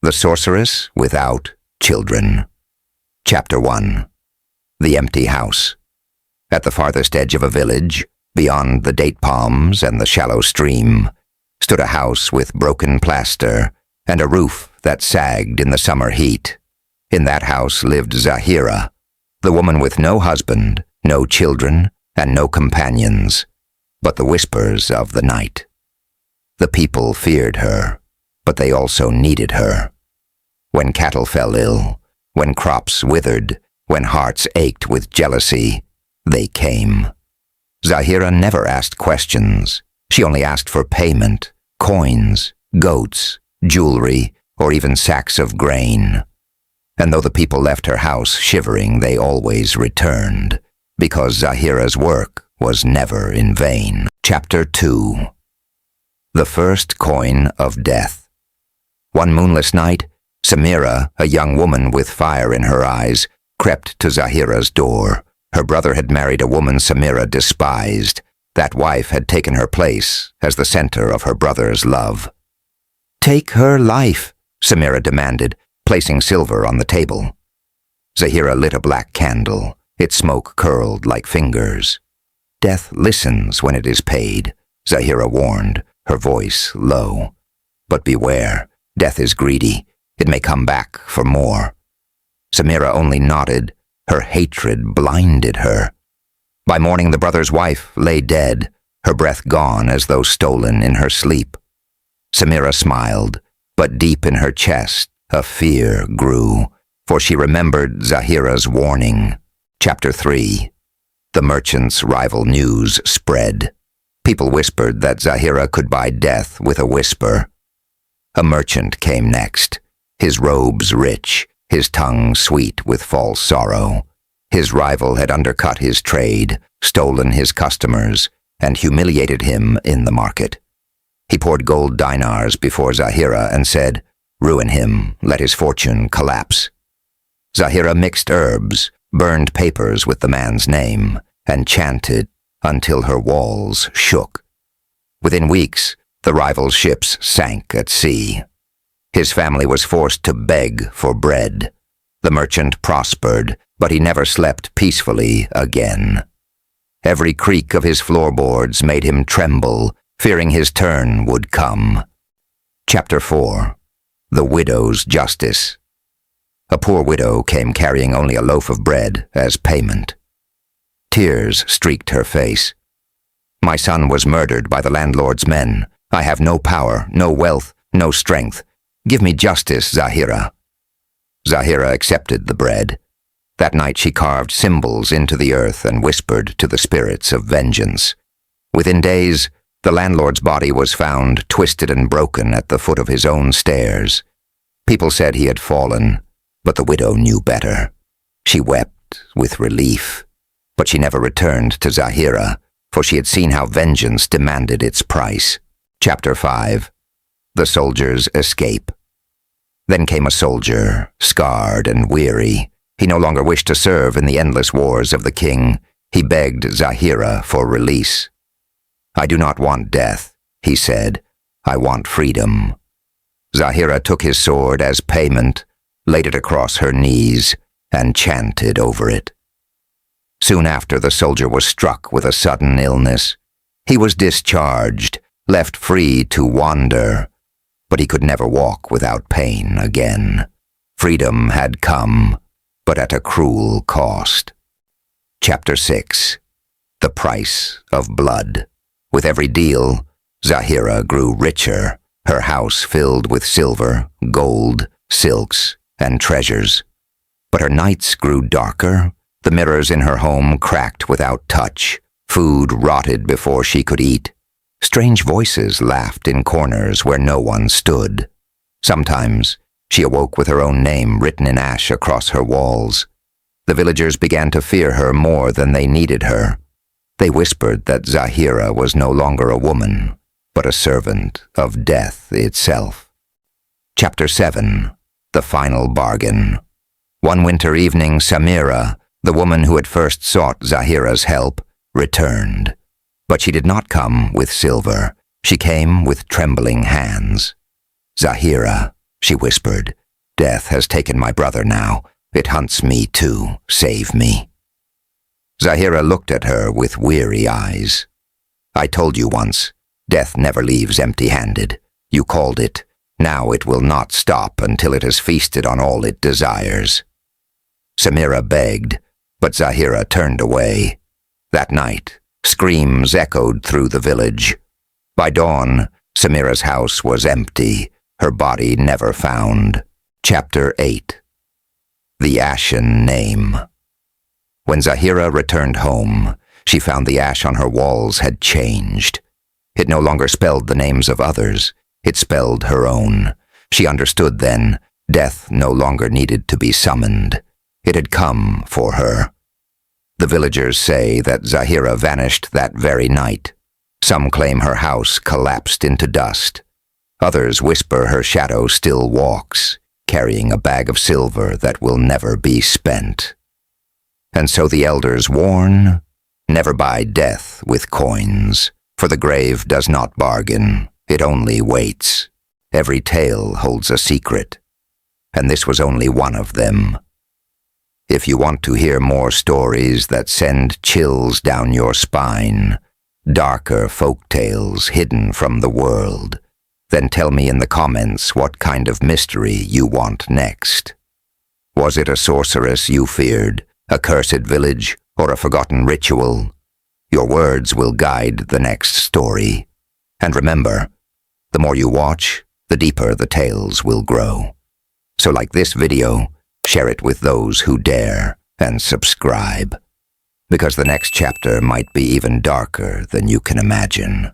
The Sorceress Without Children. Chapter 1. The Empty House. At the farthest edge of a village, beyond the date palms and the shallow stream, stood a house with broken plaster and a roof that sagged in the summer heat. In that house lived Zahira, the woman with no husband, no children, and no companions, but the whispers of the night. The people feared her, but they also needed her. When cattle fell ill, when crops withered, when hearts ached with jealousy, they came. Zahira never asked questions. She only asked for payment, coins, goats, jewelry, or even sacks of grain. And though the people left her house shivering, they always returned, because Zahira's work was never in vain. Chapter 2. The First Coin of Death. One moonless night, Samira, a young woman with fire in her eyes, crept to Zahira's door. Her brother had married a woman Samira despised. That wife had taken her place as the center of her brother's love. "Take her life," Samira demanded, placing silver on the table. Zahira lit a black candle. Its smoke curled like fingers. "Death listens when it is paid," Zahira warned, her voice low. "But beware, death is greedy. It may come back for more." Samira only nodded. Her hatred blinded her. By morning the brother's wife lay dead, her breath gone as though stolen in her sleep. Samira smiled, but deep in her chest a fear grew, for she remembered Zahira's warning. Chapter 3. The merchant's rival news spread. People whispered that Zahira could buy death with a whisper. A merchant came next, his robes rich, his tongue sweet with false sorrow. His rival had undercut his trade, stolen his customers, and humiliated him in the market. He poured gold dinars before Zahira and said, "Ruin him, let his fortune collapse." Zahira mixed herbs, burned papers with the man's name, and chanted until her walls shook. Within weeks, the rival's ships sank at sea. His family was forced to beg for bread. The merchant prospered, but he never slept peacefully again. Every creak of his floorboards made him tremble, fearing his turn would come. Chapter 4. The Widow's Justice. A poor widow came carrying only a loaf of bread as payment. Tears streaked her face. "My son was murdered by the landlord's men. I have no power, no wealth, no strength. Give me justice, Zahira." Zahira accepted the bread. That night she carved symbols into the earth and whispered to the spirits of vengeance. Within days, the landlord's body was found twisted and broken at the foot of his own stairs. People said he had fallen, but the widow knew better. She wept with relief, but she never returned to Zahira, for she had seen how vengeance demanded its price. Chapter 5. The Soldier's Escape. Then came a soldier, scarred and weary. He no longer wished to serve in the endless wars of the king. He begged Zahira for release. "I do not want death," he said. "I want freedom." Zahira took his sword as payment, laid it across her knees, and chanted over it. Soon after, the soldier was struck with a sudden illness. He was discharged, left free to wander, but he could never walk without pain again. Freedom had come, but at a cruel cost. Chapter 6. The Price of Blood. With every deal, Zahira grew richer, her house filled with silver, gold, silks, and treasures. But her nights grew darker. The mirrors in her home cracked without touch. Food rotted before she could eat. Strange voices laughed in corners where no one stood. Sometimes she awoke with her own name written in ash across her walls. The villagers began to fear her more than they needed her. They whispered that Zahira was no longer a woman, but a servant of death itself. Chapter 7. The Final Bargain. One winter evening, Samira, the woman who had first sought Zahira's help, returned. But she did not come with silver. She came with trembling hands. "Zahira," she whispered. "Death has taken my brother now. It hunts me too. Save me." Zahira looked at her with weary eyes. "I told you once, death never leaves empty-handed. You called it. Now it will not stop until it has feasted on all it desires." Samira begged, but Zahira turned away. That night, screams echoed through the village. By dawn, Samira's house was empty, her body never found. Chapter 8. The Ashen Name. When Zahira returned home, she found the ash on her walls had changed. It no longer spelled the names of others, it spelled her own. She understood then, death no longer needed to be summoned. It had come for her. The villagers say that Zahira vanished that very night. Some claim her house collapsed into dust. Others whisper her shadow still walks, carrying a bag of silver that will never be spent. And so the elders warn, never buy death with coins, for the grave does not bargain, it only waits. Every tale holds a secret, and this was only one of them. If you want to hear more stories that send chills down your spine, darker folk tales hidden from the world, then tell me in the comments what kind of mystery you want next. Was it a sorceress you feared, a cursed village, or a forgotten ritual? Your words will guide the next story. And remember, the more you watch, the deeper the tales will grow. So like this video, share it with those who dare, and subscribe, because the next chapter might be even darker than you can imagine.